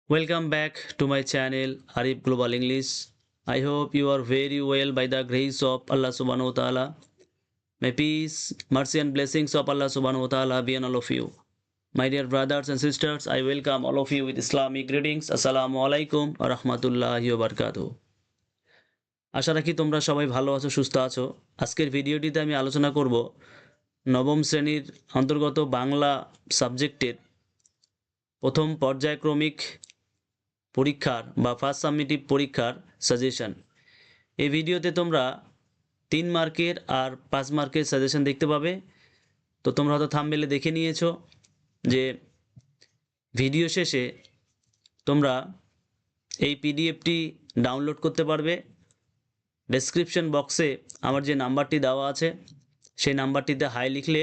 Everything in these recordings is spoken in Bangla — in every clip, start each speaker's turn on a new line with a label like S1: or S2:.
S1: Welcome back to my channel Arif Global English. I hope you are very well by the grace of Allah Subhanahu wa Taala. May peace, mercy and blessings of Allah Subhanahu wa Taala be on all of you. My dear brothers and sisters, I welcome all of you with Islamic greetings. Assalamu alaikum wa rahmatullahi wa barakatuh. আশা রাখি তোমরা সবাই ভালো আছো, সুস্থ আছো। আজকের ভিডিওটিতে আমি আলোচনা করব নবম শ্রেণীর অন্তর্গত বাংলা সাবজেক্টের প্রথম পর্যায়ক্রমিক পরীক্ষার বা ফার্স্ট সাবমিটিভ পরীক্ষার সাজেশন। এই ভিডিওতে তোমরা 3 মার্কের আর 5 মার্কের সাজেশন দেখতে পাবে। তো তোমরা হয়তো থাম্বনেলে দেখে নিয়েছো যে ভিডিও শেষে তোমরা এই পিডিএফটি ডাউনলোড করতে পারবে। ডেসক্রিপশন বক্সে আমার যে নাম্বারটি দেওয়া আছে সেই নাম্বারটিতে হাই লিখলে,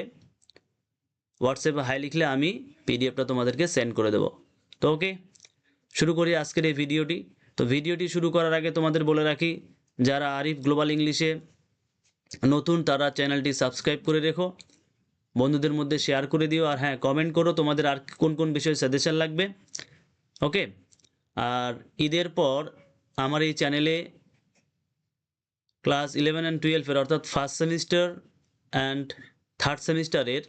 S1: হোয়াটসঅ্যাপে হাই লিখলে আমি পিডিএফটা তোমাদেরকে সেন্ড করে দেব। তো ওকে, শুরু করি আজকের এই ভিডিওটি। তো ভিডিওটি শুরু করার আগে তোমাদের বলে রাখি, যারা আরিফ গ্লোবাল ইংলিশে নতুন তারা চ্যানেলটি সাবস্ক্রাইব করে রেখো, বন্ধুদের মধ্যে শেয়ার করে দিও, আর হ্যাঁ কমেন্ট করো তোমাদের আর কোন কোন বিষয়ে সাজেশন লাগবে। ওকে, আর ঈদের পর আমার এই চ্যানেলে ক্লাস 11 অ্যান্ড 12 অর্থাৎ ফার্স্ট সেমিস্টার অ্যান্ড থার্ড সেমিস্টারের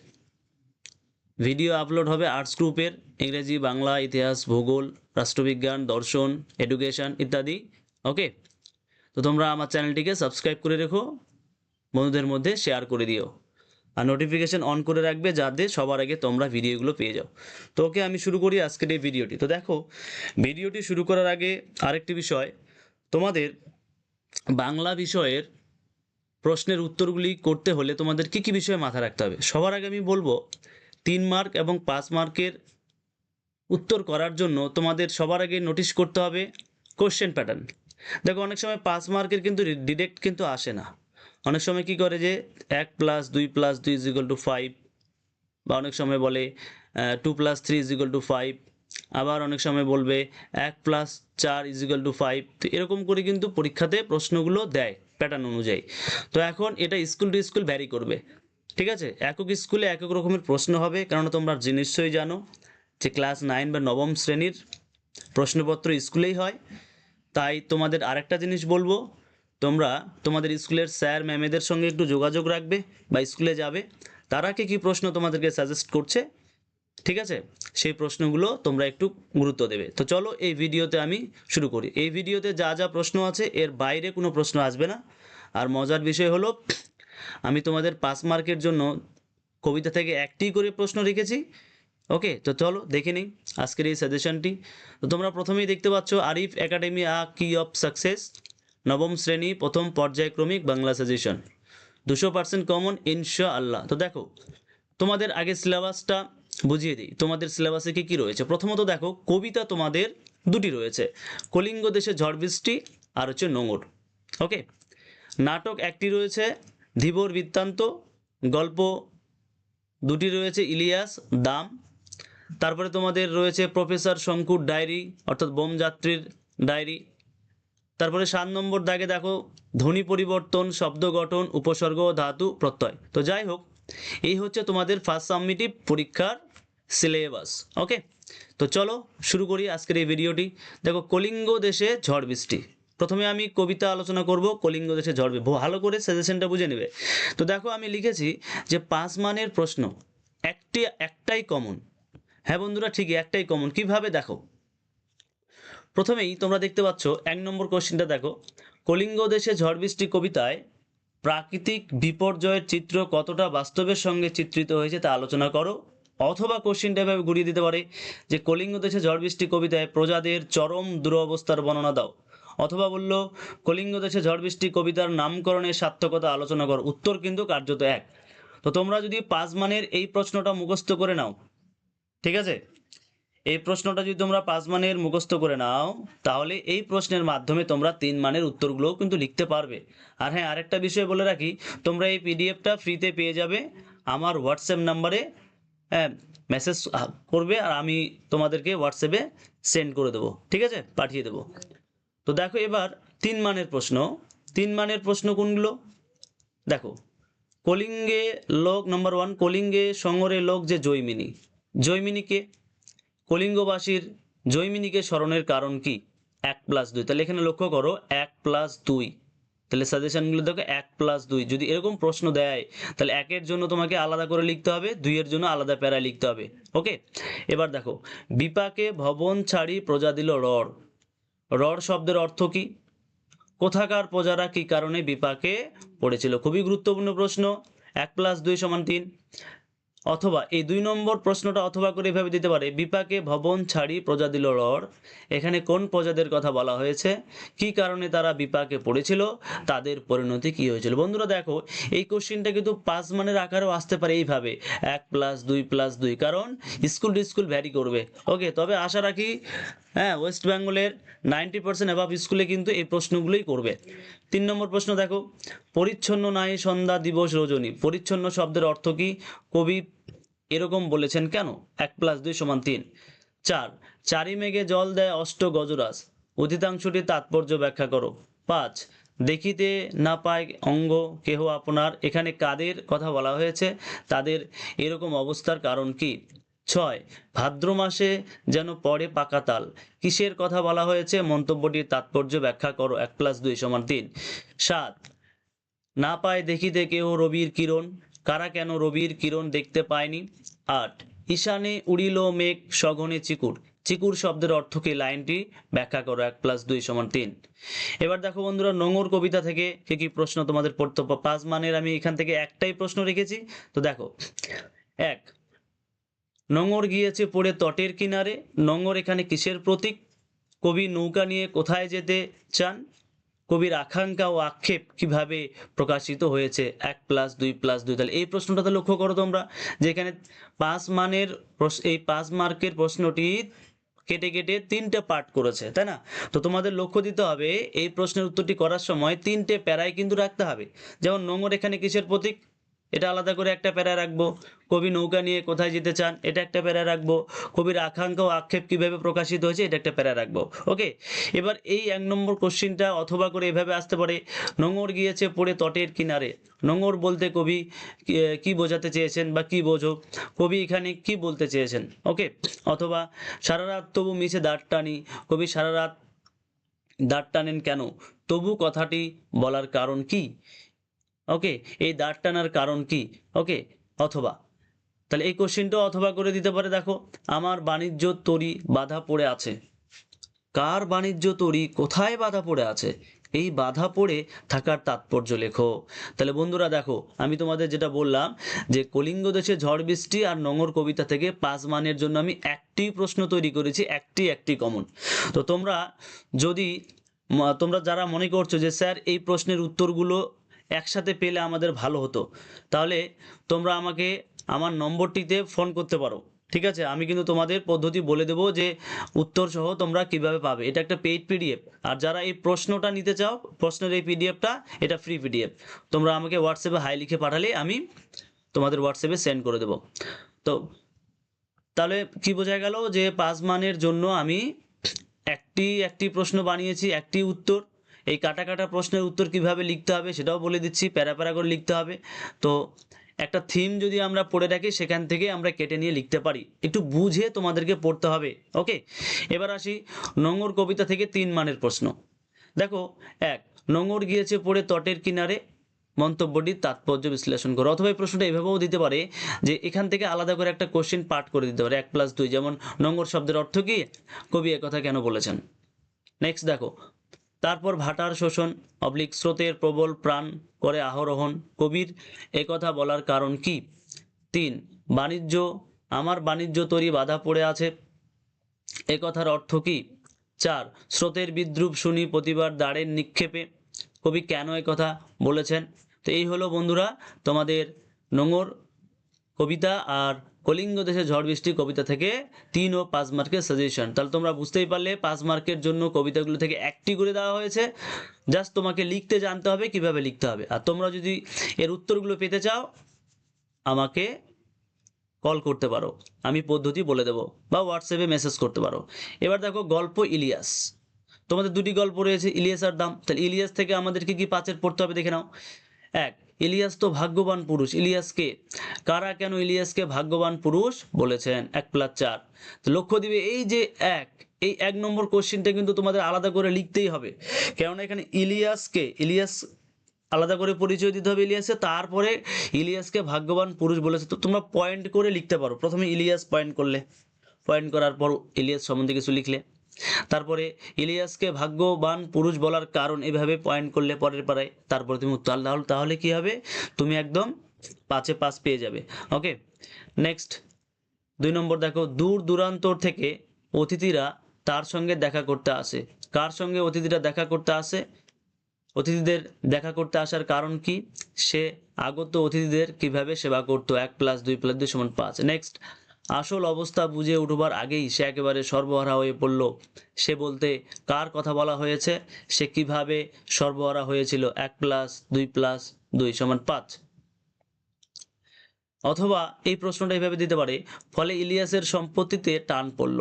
S1: ভিডিও আপলোড হবে আর্টস গ্রুপের, ইংরেজি, বাংলা, ইতিহাস, ভূগোল, রাষ্ট্রবিজ্ঞান, দর্শন, এডুকেশন ইত্যাদি। ওকে, তো তোমরা আমার চ্যানেলটিকে সাবস্ক্রাইব করে রেখো, বন্ধুদের মধ্যে শেয়ার করে দিও, আর নোটিফিকেশন অন করে রাখবে যাতে সবার আগে তোমরা ভিডিওগুলো পেয়ে যাও। তো ওকে, আমি শুরু করি আজকের এই ভিডিওটি। তো দেখো, ভিডিওটি শুরু করার আগে আরেকটি বিষয়, তোমাদের বাংলা বিষয়ের প্রশ্নের উত্তরগুলি করতে হলে তোমাদের কী কী বিষয়ে মাথা রাখতে হবে। সবার আগে আমি বলবো 3 মার্ক এবং 5 মার্কের উত্তর করার জন্য তোমাদের সবার আগে নোটিশ করতে হবে কোশ্চেন প্যাটার্ন। দেখো, অনেক সময় 5 মার্কের কিন্তু ডিরেক্ট কিন্তু আসে না। অনেক সময় কি করে যে 1 + 2 + 2 = 5, বা অনেক সময় বলে 2 + 3 = 5, আবার অনেক সময় বলবে 1 + 4 = 5। তো এরকম করে কিন্তু পরীক্ষাতে প্রশ্নগুলো দেয় প্যাটার্ন অনুযায়ী। তো এখন এটা স্কুল টু স্কুল ভ্যারি করবে, ঠিক আছে? একক স্কুলে একক রকমের প্রশ্ন হবে, কারণ তোমরা নিশ্চয়ই জানো যে ক্লাস 9 বা নবম শ্রেণীর প্রশ্নপত্র স্কুলেই হয়। তাই তোমাদের আরেকটা জিনিস বলবো, তোমরা তোমাদের স্কুলের স্যার ম্যামেদের সঙ্গে একটু যোগাযোগ রাখবে বা স্কুলে যাবে, তারা কি প্রশ্ন তোমাদেরকে সাজেস্ট করছে, ঠিক আছে? সেই প্রশ্নগুলো তোমরা একটু গুরুত্ব দেবে। তো চলো এই ভিডিওতে আমি শুরু করি। এই ভিডিওতে যা যা প্রশ্ন আছে এর বাইরে কোনো প্রশ্ন আসবে না। আর মজার বিষয় হলো, আমি তোমাদের 5 মার্কের জন্য কবিতা থেকে একটি করে প্রশ্ন রেখেছি। ওকে, তো চলো দেখে নিই আজকের এই সাজেশনটি। তো তোমরা প্রথমেই দেখতে পাচ্ছ আরিফ একাডেমি আ কি অফ সাকসেস, নবম শ্রেণী প্রথম পর্যায়ক্রমিক বাংলা সাজেশন, 200% কমন ইনশাআল্লাহ। তো দেখো, তোমাদের আগে সিলেবাসটা বুঝিয়ে দিই, তোমাদের সিলেবাসে কী কী রয়েছে। প্রথমত দেখো, কবিতা তোমাদের দুটি রয়েছে, কলিঙ্গ দেশে ঝড় বৃষ্টি আর হচ্ছে নোঙর। ওকে, নাটক একটি রয়েছে, ধীবর বৃত্তান্ত, গল্প দুটি রয়েছে, ইলিয়াস, দাম। তারপরে তোমাদের রয়েছে প্রফেসর শঙ্কুর ডায়েরি অর্থাৎ বোমযাত্রীর ডায়েরি। তারপরে 7 নম্বর দাগে দেখো, ধ্বনি পরিবর্তন, শব্দ গঠন, উপসর্গ, ধাতু, প্রত্যয়। তো যাই হোক, এই হচ্ছে তোমাদের ফার্স্ট সাবমিটিভ পরীক্ষার সিলেবাস। ওকে, তো চলো শুরু করি আজকের এই ভিডিওটি। দেখো, কলিঙ্গ দেশে ঝড় বৃষ্টি। প্রথমে আমি কবিতা আলোচনা করব, কলিঙ্গ দেশে ঝড় বৃষ্টি, ভালো করে সাজেশনটা বুঝে নেবে। তো দেখো, আমি লিখেছি যে 5 মানের প্রশ্ন, একটাই কমন। হ্যাঁ বন্ধুরা, ঠিকই একটাই কমন। কিভাবে দেখো, প্রথমেই তোমরা দেখতে পাচ্ছ 1 নম্বর কোশ্চেনটা দেখো, কলিঙ্গ দেশে ঝড় বৃষ্টি কবিতায় প্রাকৃতিক বিপর্যয়ের চিত্র কতটা বাস্তবের সঙ্গে চিত্রিত হয়েছে তা আলোচনা করো। অথবা কোশ্চেনটা এভাবে ঘুরিয়ে দিতে পারে যে কলিঙ্গ দেশে ঝড় বৃষ্টি কবিতায় প্রজাদের চরম দুরবস্থার বর্ণনা দাও। অথবা বললো কলিঙ্গ দেশে ঝড় বৃষ্টি কবিতার নামকরণের সার্থকতা আলোচনা করো। উত্তর কিন্তু কার্যত এক। তো তোমরা যদি 5 মানের এই প্রশ্নটা মুখস্থ করে নাও, ঠিক আছে, এই প্রশ্নটা যদি তোমরা 5 মানের মুখস্থ করে নাও, তাহলে এই প্রশ্নের মাধ্যমে তোমরা 3 মানের উত্তরগুলোও কিন্তু লিখতে পারবে। আর হ্যাঁ, আরেকটা বিষয় বলে রাখি, তোমরা এই পিডিএফটা ফ্রিতে পেয়ে যাবে আমার হোয়াটসঅ্যাপ নাম্বারে। হ্যাঁ, মেসেজ করবে আর আমি তোমাদেরকে হোয়াটসঅ্যাপে সেন্ড করে দেবো, ঠিক আছে, পাঠিয়ে দেবো। তো দেখো, এবার 3 মানের প্রশ্ন। 3 মানের প্রশ্ন কোনগুলো দেখো, কলিঙ্গে লোক নাম্বার 1, কলিঙ্গে সঙ্গরে লোক যে জৈমিনী। জৈমিনীকে কলিঙ্গবাসীর জৈমিনীকে স্মরণের কারণ কি? 1+2। তাহলে এখানে লক্ষ্য করো 1+2, তাহলে সাজেশনগুলো দেখো 1+2। যদি এরকম প্রশ্ন দেয় তাহলে 1-এর জন্য তোমাকে আলাদা করে লিখতে হবে, 2-এর জন্য আলাদা প্যারায় লিখতে হবে। ওকে, এবার দেখো বিপাকে ভবন ছাড়ি প্রজা দিল রড়। রড় শব্দের অর্থ কি? কোথাকার প্রজারা কি কারণে বিপাকে পড়েছিল? খুবই গুরুত্বপূর্ণ প্রশ্ন। 1+2 = 3। অথবা এই 2 নম্বর প্রশ্নটা অথবা করে এভাবে দিতে পারে, বিপাকে ভবন ছাড়ি প্রজা দিল রড়। এখানে কোন প্রজাদের কথা বলা হয়েছে? কি কারণে তারা বিপাকে পড়েছিল? তাদের পরিণতি কি হয়েছিল? বন্ধুরা দেখো এই কোশ্চেনটা কিন্তু 5 মানের আকারেও আসতে পারে এইভাবে 1+2+2, কারণ স্কুল টু স্কুল ভ্যারি করবে। ওকে, তবে আশা রাখি হ্যাঁ ওয়েস্ট বেঙ্গলের 90% অ্যাবাভ স্কুলে কিন্তু এই প্রশ্নগুলোই করবে। 3 নম্বর প্রশ্ন দেখো, পরিচ্ছন্ন নাই সন্ধ্যা দিবস রজনী। পরিচ্ছন্ন শব্দের অর্থ কি? কবি এরকম বলেছেন কেন? 1+2 = 3। 4, চারি মেঘে জল দেয় অষ্ট গজরাজ। অধিকাংশটির তাৎপর্য ব্যাখ্যা করো। 5, দেখিতে না পায় অঙ্গ কেহ আপনার। এখানে কাদের কথা বলা হয়েছে? তাদের এরকম অবস্থার কারণ কি? 6, ভাদ্র মাসে যেন পড়ে পাকা তাল। কিসের কথা বলা হয়েছে? মন্তব্যটির তাৎপর্য ব্যাখ্যা করো। 1+2 = 3। 7, না পায় দেখিতে কেহ রবির কিরণ। কারা কেন রবির কিরণ দেখতে পায়নি? 8, ঈশানে উড়িল মেঘ সঘনে চিকুর। চিকুর শব্দের অর্থ কি? লাইনটি ব্যাখ্যা করো। 1+2 = 3। এবার দেখো বন্ধুরা নোঙর কবিতা থেকে কি কি প্রশ্ন তোমাদের পড়তে 5 মানের আমি এখান থেকে একটাই প্রশ্ন রেখেছি। তো দেখো 1, নোঙর গিয়েছে পড়ে তটের কিনারে। নোঙর এখানে কিসের প্রতীক? কবি নৌকা নিয়ে কোথায় যেতে চান? কবির আকাঙ্ক্ষা ও আক্ষেপ কিভাবে প্রকাশিত হয়েছে? 1+2+2। তাহলে এই প্রশ্নটাতে লক্ষ্য করো তোমরা যে এখানে 5 মানের এই 5 মার্কের প্রশ্নটি কেটে কেটে 3টে পার্ট করেছে, তাই না? তো তোমাদের লক্ষ্য দিতে হবে এই প্রশ্নের উত্তরটি করার সময় 3টে প্যারায় কিন্তু রাখতে হবে। যেমন নোঙর এখানে কিসের প্রতীক? এটা আলাদা করে একটা প্যারা রাখবো। কবি নৌকা নিয়ে কোথায় যেতে চান, এটা একটা প্যারা রাখবো। কবির আকাঙ্ক্ষা ও আক্ষেপ কিভাবে প্রকাশিত হয়েছে, এটা একটা প্যারা রাখবো। ওকে, এবার এই 1 নম্বর কোশ্চিনটা অথবা করে এভাবে আসতে পারে, নোঙর গিয়েছে পড়ে তটের কিনারে। নোঙর বলতে কবি কি বোঝাতে চেয়েছেন বা কি বোঝো? কবি এখানে কি বলতে চেয়েছেন? ওকে, অথবা সারা রাত তবু মিছে দাঁড় টানি। কবি সারা রাত দাঁড় টানেন কেন? তবু কথাটি বলার কারণ কি? ওকে, এই দাঁড় টানার কারণ কি? ওকে, অথবা তাহলে এই কোশ্চেনটাও অথবা করে দিতে পারে। দেখো, আমার বাণিজ্য তরী বাধা পড়ে আছে। কার বাণিজ্য তরী কোথায় বাধা পড়ে আছে? এই বাধা পড়ে থাকার তাৎপর্য লেখো। তাহলে বন্ধুরা দেখো আমি তোমাদের যেটা বললাম যে কলিঙ্গ দেশে ঝড় বৃষ্টি আর নোঙর কবিতা থেকে 5 মানের জন্য আমি একটি প্রশ্ন তৈরি করেছি, একটি কমন। তো তোমরা যদি তোমরা যারা মনে করছো যে স্যার এই প্রশ্নের উত্তরগুলো একসাথে পেলে আমাদের ভালো হতো, তাহলে তোমরা আমাকে আমার নম্বরটিতে ফোন করতে পারো। ঠিক আছে, আমি কিন্তু তোমাদের পদ্ধতি বলে দেবো যে উত্তর সহ তোমরা কিভাবে পাবে। এটা একটা পেইড পিডিএফ, আর যারা এই প্রশ্নটা নিতে চাও, প্রশ্নের এই পিডিএফটা, এটা ফ্রি পিডিএফ। তোমরা আমাকে হোয়াটসঅ্যাপে হাই লিখে পাঠালে আমি তোমাদের হোয়াটসঅ্যাপে সেন্ড করে দেবো। তো তাহলে কি বোঝা গেল যে 5 মানের জন্য আমি একটি প্রশ্ন বানিয়েছি, একটি উত্তর। এই কাটা কাটা প্রশ্নের উত্তর কিভাবে লিখতে হবে সেটাও বলে দিচ্ছি, প্যারা প্যারা করে লিখতে হবে। তো একটা থিম যদি আমরা পড়ে রাখি সেখান থেকে আমরা কেটে নিয়ে লিখতে পারি, একটু বুঝে তোমাদেরকে পড়তে হবে। ওকে, এবার আসি নোঙর কবিতা থেকে 3 মানের প্রশ্ন। দেখো 1, নোঙর গিয়েছে পড়ে তটের কিনারে, মন্তব্যটির তাৎপর্য বিশ্লেষণ করো। অথবা এই প্রশ্নটা এভাবেও দিতে পারে যে এখান থেকে আলাদা করে একটা কোশ্চেন পার্ট করে দিতে পারে 1+2, যেমন নোঙর শব্দের অর্থ কি, কবি একথা কেন বলেছেন। নেক্সট দেখো, তারপর ভাটার শোষণ স্রোতের প্রবল প্রাণ করে আরোহণ, কবির একথা বলার কারণ কি? 3, বাণিজ্য আমার বাণিজ্য তরী বাধা পড়ে আছে, একথার অর্থ কি? 4, স্রোতের বিদ্রুপ শুনি প্রতিবার দাঁড়ের নিক্ষেপে, কবি কেন একথা বলেছেন। তো এই হলো বন্ধুরা তোমাদের নোঙর কবিতা আর কলিঙ্গ দেশে ঝড় বৃষ্টি কবিতা থেকে 3 ও 5 মার্কের সাজেশন। তাহলে তোমরা বুঝতেই পারলে 5 মার্কের জন্য কবিতাগুলো থেকে একটি করে দেওয়া হয়েছে। জাস্ট তোমাকে লিখতে জানতে হবে কিভাবে লিখতে হবে। আর তোমরা যদি এর উত্তরগুলো পেতে চাও আমাকে কল করতে পারো, আমি পদ্ধতি বলে দেবো, বা হোয়াটসঅ্যাপে মেসেজ করতে পারো। এবার দেখো গল্প ইলিয়াস, তোমাদের 2টি গল্প রয়েছে ইলিয়াস আর দাম। তাহলে ইলিয়াস থেকে আমাদেরকে কি 5-এর পড়তে হবে দেখে নাও। 1, ইলিয়াস তো ভাগ্যবান পুরুষ। ইলিয়াসকে কারা কেন ইলিয়াসকে ভাগ্যবান পুরুষ বলেছেন? 1+4। তো লক্ষ্য দিবে এই যে 1, এই 1 নম্বর কোশ্চেনটা কিন্তু তোমাদের আলাদা করে লিখতেই হবে, কেননা এখানে ইলিয়াস আলাদা করে পরিচয় দিতে হবে ইলিয়াসে, তারপরে ইলিয়াসকে ভাগ্যবান পুরুষ বলেছে। তো তোমরা পয়েন্ট করে লিখতে পারো, প্রথমে ইলিয়াস পয়েন্ট করলে, পয়েন্ট করার পর ইলিয়াস সম্বন্ধে কিছু লিখলে, তারপরে ইলিয়াসকে ভাগ্যবান পুরুষ বলার কারণ এভাবে পয়েন্ট করলে পরের পারায়, তারপরে তুমি উত্তর, তাহলে কি হবে, তুমি একদম 5-এ 5 পেয়ে যাবে। ওকে, নেক্সট 2 নম্বর দেখো, দূর দূরান্তর থেকে অতিথিরা তার সঙ্গে দেখা করতে আসে। কার সঙ্গে অতিথিরা দেখা করতে আসে? অতিথিদের দেখা করতে আসার কারণ কি? সে আগত অতিথিদের কিভাবে সেবা করত। 1 + 2 + 2 = 5। নেক্সট, আসল অবস্থা বুঝে উঠবার আগেই সে একেবারে সর্বহারা হয়ে পড়ল। সে বলতে কার কথা বলা হয়েছে? সে কিভাবে সর্বহারা হয়েছিল। 1 + 2 + 2 = 5। অথবা এই প্রশ্নটা এইভাবে দিতে পারে, ফলে ইলিয়াসের সম্পত্তিতে টান পড়ল।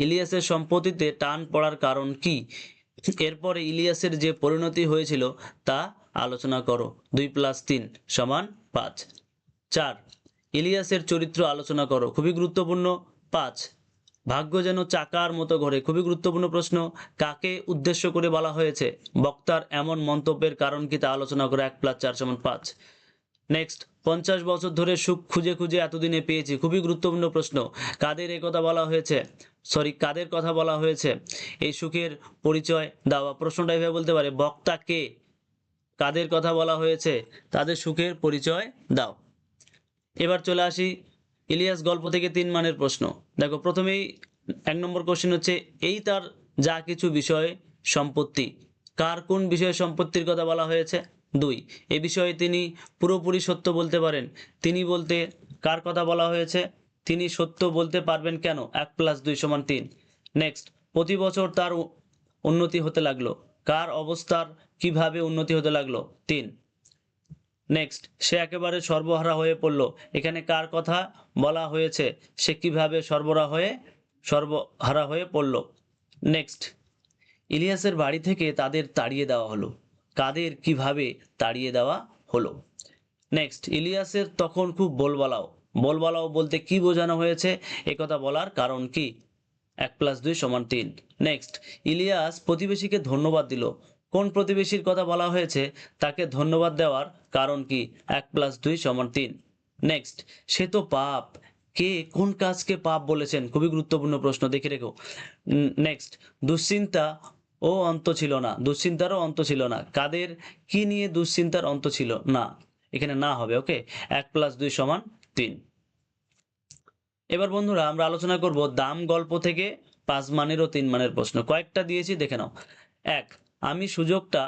S1: ইলিয়াসের সম্পত্তিতে টান পড়ার কারণ কি? এরপরে ইলিয়াসের যে পরিণতি হয়েছিল তা আলোচনা করো। 2 + 3 = 5। 4, ইলিয়াসের চরিত্র আলোচনা করো, খুবই গুরুত্বপূর্ণ। 5, ভাগ্য যেন চাকার মতো ঘোরে, খুবই গুরুত্বপূর্ণ প্রশ্ন। কাকে উদ্দেশ্য করে বলা হয়েছে? বক্তার এমন মন্তব্যের কারণ কি তা আলোচনা করো। 1 + 4 = 5। নেক্সট, 50 বছর ধরে সুখ খুঁজে খুঁজে এতদিনে পেয়েছি, খুবই গুরুত্বপূর্ণ প্রশ্ন। কাদের কথা বলা হয়েছে? এই সুখের পরিচয় দাও। প্রশ্নটা এভাবে বলতে পারে, বক্তা কে, কাদের কথা বলা হয়েছে, তাদের সুখের পরিচয় দাও। এবার চলে আসি ইলিয়াস গল্প থেকে 3 মানের প্রশ্ন। দেখো, প্রথমেই 1 নম্বর কোশ্চেন হচ্ছে, এই তার যা কিছু বিষয় সম্পত্তি, কার কোন বিষয়ে সম্পত্তির কথা বলা হয়েছে? 2, এ বিষয়ে তিনি পুরোপুরি সত্য বলতে পারেন। তিনি বলতে কার কথা বলা হয়েছে? তিনি সত্য বলতে পারবেন কেন? 1 + 2 = 3। নেক্সট, প্রতি বছর তার উন্নতি হতে লাগলো, কার অবস্থার কিভাবে উন্নতি হতে লাগলো? 3। নেক্সট, সে একেবারে সর্বহারা হয়ে পড়ল, এখানে কার কথা বলা হয়েছে? সে কিভাবে সর্বহারা হয়ে পড়ল? নেক্সট, ইলিয়াসের বাড়ি থেকে তাদের তাড়িয়ে দেওয়া হলো, কাদের কিভাবে তাড়িয়ে দেওয়া হলো? নেক্সট, ইলিয়াসের তখন খুব বলবালাও বলতে কি বোঝানো হয়েছে? একথা বলার কারণ কি? 1 + 2 = 3। নেক্সট, ইলিয়াস প্রতিবেশীকে ধন্যবাদ দিল, কোন প্রতিবেশীর কথা বলা হয়েছে? তাকে ধন্যবাদ দেওয়ার কারণ কি? 1 + 2 = 3। নেক্সট, সে তো পাপ, কে কোন কাজকে পাপ বলেছেন? খুবই গুরুত্বপূর্ণ প্রশ্ন, দেখে রেখো। নেক্সট, দুশ্চিন্তারও অন্ত ছিল না, কাদের কি নিয়ে দুশ্চিন্তার অন্ত ছিল না? এখানে না হবে। ওকে, 1 + 2 = 3। এবার বন্ধুরা আমরা আলোচনা করব দাম গল্প থেকে 5 মানের ও 3 মানের প্রশ্ন। কয়েকটা দিয়েছি, দেখে নাও। 1, আমি সুযোগটা,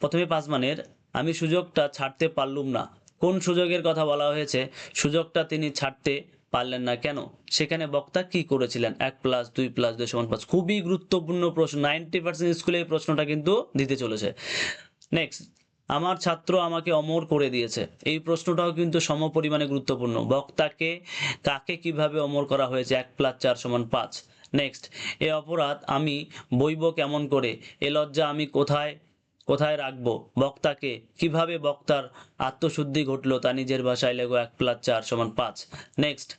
S1: প্রথমে 5 মানের, আমি সুযোগটা ছাড়তে পারলুম না, কোন সুযোগের কথা বলা হয়েছে? সুযোগটা তিনি ছাড়তে পারলেন না কেন? সেখানে বক্তা কি করেছিলেন? 1 + 2 + 2 = 5। খুবই গুরুত্বপূর্ণ প্রশ্ন, 90% স্কুলে এই প্রশ্নটা কিন্তু দিতে চলেছে। নেক্সট, আমার ছাত্র আমাকে অমর করে দিয়েছে, এই প্রশ্নটাও কিন্তু সমপরিমাণে গুরুত্বপূর্ণ। বক্তাকে কাকে কিভাবে অমর করা হয়েছে? 1 + 4 = 5। নেক্সট, এ অপরাধ আমি বইব কেমন করে? এ লজ্জা আমি কোথায় রাখবো? বক্তাকে কিভাবে, বক্তার আত্মশুদ্ধি ঘটলো তা নিজের ভাষায় লেখো। 1 + 4 = 5। নেক্সট,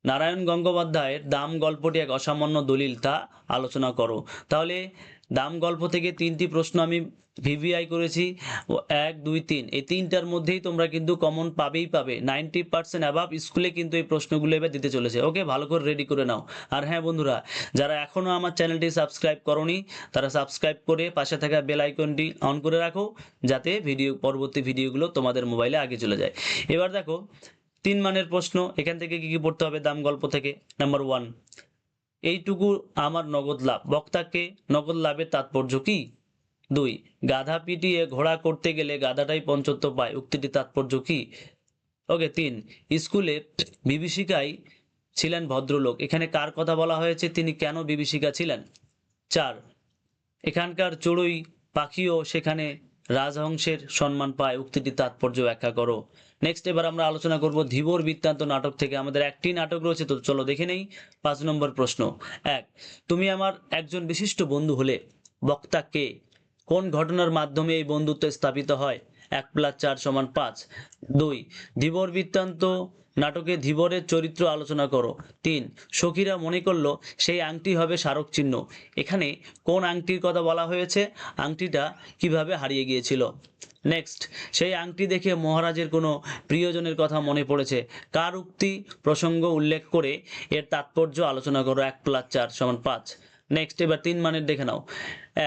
S1: নারায়ণ গঙ্গোপাধ্যায়ের দাম গল্পটি এক অসামান্য দলিল, তা আলোচনা করো। তাহলে দাম গল্প থেকে 3টি প্রশ্ন আমি ভিভিআই করেছি, 1, 2, 3, এই 3টার মধ্যেই তোমরা কিন্তু কমন পাবে। 90% অ্যাবাভ স্কুলে কিন্তু এই প্রশ্নগুলো এবার দিতে চলেছে। ওকে, ভালো করে রেডি করে নাও। আর হ্যাঁ বন্ধুরা, যারা এখনও আমার চ্যানেলটি সাবস্ক্রাইব করোনি, তারা সাবস্ক্রাইব করে পাশে থাকা বেল আইকনটি অন করে রাখো, যাতে পরবর্তী ভিডিওগুলো তোমাদের মোবাইলে আগে চলে যায়। এবার দেখো 3 মানের প্রশ্ন, এখান থেকে কি পড়তে হবে দাম গল্প থেকে? নাম্বার 1, এইটুকু আমার নগদ লাভ, বক্তাকে নগদ লাভের তাৎপর্য কি? 2, গাধা পিটিয়ে ঘোড়া করতে গেলে গাধাটাই পঞ্চত্ব পায়, উক্তিটির তাৎপর্য কি? ওকে। 3, স্কুলে বিভীষিকায় ছিলেন ভদ্রলোক, এখানে কার কথা বলা হয়েছে? তিনি কেন বিভীষিকা ছিলেন? 4, এখানকার চড়ুই পাখিও সেখানে রাজহংসের সম্মান পায়, উক্তিটির তাৎপর্য ব্যাখ্যা করো। নেক্সট, এবার আমরা আলোচনা করব ধীবর বৃত্তান্ত নাটক থেকে। আমাদের একটি নাটক রয়েছে, তো চলো দেখে নেই। 5 নম্বর প্রশ্ন। 1, তুমি আমার একজন বিশিষ্ট বন্ধু হলে, বক্তা কে? কোন ঘটনার মাধ্যমে এই বন্ধুত্ব স্থাপিত হয়? 1 + 4 = 5। 2, ধীবর বৃত্তান্ত নাটকে ধীবরের চরিত্র আলোচনা করো। 3 সখীরা মনে করলো সেই আংটি হবে স্মারক চিহ্ন। এখানে কোন আংটির কথা বলা হয়েছে, আংটিটা কিভাবে হারিয়ে গিয়েছিল। নেক্সট, সেই আংটি দেখে মহারাজের কোনো প্রিয়জনের কথা মনে পড়েছে। কার উক্তি প্রসঙ্গ উল্লেখ করে এর তাৎপর্য আলোচনা করো। 1 + 4 = 5। নেক্সট, এবার 3 মানের দেখে নাও।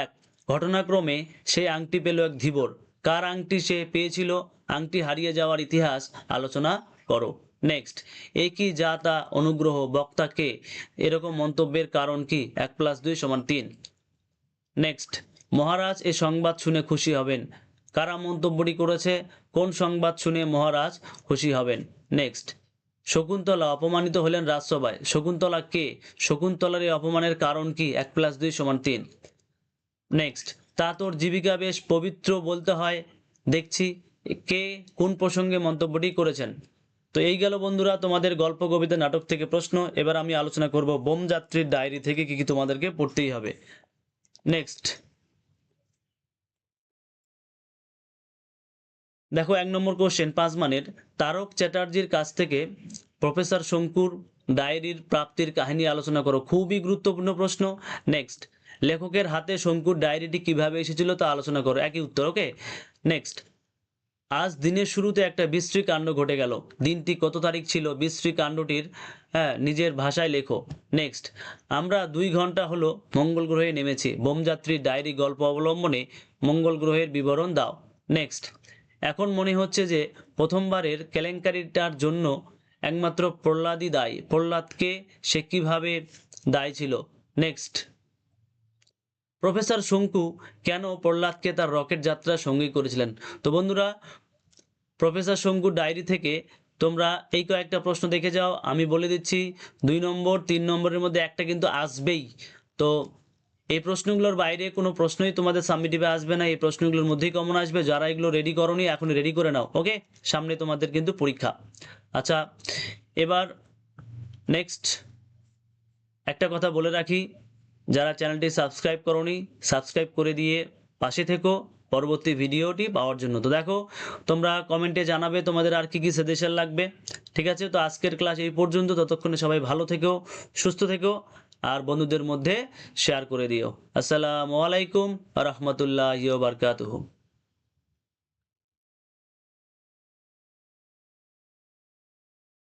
S1: 1 ঘটনাক্রমে সেই আংটি পেল এক ধীবর। কার আংটি সে পেয়েছিল, আংটি হারিয়ে যাওয়ার ইতিহাস আলোচনা করো। নেক্সট, এ কি যা তা অনুগ্রহ, বক্তাকে এরকম মন্তব্যের কারণ কি। 1 + 2 = 3। নেক্সট, মহারাজ এ সংবাদ শুনে খুশি হবেন। কারা মন্তব্যটি করেছে, কোন সংবাদ শুনে মহারাজ খুশি হবেন। নেক্সট, শকুন্তলা অপমানিত হলেন রাজসভায়। শকুন্তলা কে, শকুন্তলার এই অপমানের কারণ কি। 1 + 2 = 3। নেক্সট, তা তোর জীবিকা বেশ পবিত্র বলতে হয় দেখছি, কে কোন প্রসঙ্গে মন্তব্যটি করেছেন। তো এই গেল বন্ধুরা তোমাদের গল্প কবিতা নাটক থেকে প্রশ্ন। এবার আমি আলোচনা করব বোমযাত্রীর ডায়েরি থেকে কি কি তোমাদেরকে পড়তেই হবে। নেক্সট দেখো 1 নম্বর কোশ্চেন 5 মানের, তারক চ্যাটার্জির কাছ থেকে প্রফেসর শঙ্কুর ডায়েরির প্রাপ্তির কাহিনী আলোচনা করো। খুবই গুরুত্বপূর্ণ প্রশ্ন। নেক্সট, লেখকের হাতে শঙ্কুর ডায়েরিটি কিভাবে এসেছিল তা আলোচনা করো। একই উত্তর। ওকে। নেক্সট, আজ দিনের শুরুতে একটা বিশ্রী কাণ্ড ঘটে গেল। দিনটি কত তারিখ ছিল, বিশ্রী কাণ্ডটির নিজের ভাষায় লেখো। নেক্সট, আমরা 2 ঘন্টা হলো মঙ্গল গ্রহে নেমেছি। বোমযাত্রীর ডায়েরি গল্প অবলম্বনে মঙ্গল গ্রহের বিবরণ দাও। নেক্সট, এখন মনে হচ্ছে যে প্রথমবারের কেলেঙ্কারিটার জন্য একমাত্র প্রহ্লাদই দায়ী। প্রহ্লাদকে সে কিভাবে দায়ী ছিল। নেক্সট, প্রফেসর শঙ্কু কেন প্রহ্লাদকে তার রকেট যাত্রা সঙ্গী করেছিলেন। তো বন্ধুরা, প্রফেসর শঙ্কুর ডায়েরি থেকে তোমরা এই কয়েকটা প্রশ্ন দেখে যাও। আমি বলে দিচ্ছি 2 নম্বর 3 নম্বরের মধ্যে একটা কিন্তু আসবেই। তো এই প্রশ্নগুলোর বাইরে কোনো প্রশ্নই তোমাদের সাবমিটিভে আসবে না, এই প্রশ্নগুলোর মধ্যেই কমন আসবে। যারা এগুলো রেডি করোনি এখন রেডি করে নাও। ওকে, সামনে তোমাদের কিন্তু পরীক্ষা। আচ্ছা, এবার নেক্সট একটা কথা বলে রাখি, যারা চ্যানেলটি সাবস্ক্রাইব করোনি সাবস্ক্রাইব করে দিয়ে পাশে থেকো পরবর্তী ভিডিওটি পাওয়ার জন্য। তো দেখো, তোমরা কমেন্টে জানাবে তোমাদের আর কি কি সাজেশন লাগবে। ঠিক আছে, তো আজকের ক্লাস এই পর্যন্ত। ততক্ষণে সবাই ভালো থেকো, সুস্থ থেকো, আর বন্ধুদের মধ্যে শেয়ার করে দিও। আসসালামু আলাইকুম ওয়া রাহমাতুল্লাহি ওয়া বারাকাতুহু।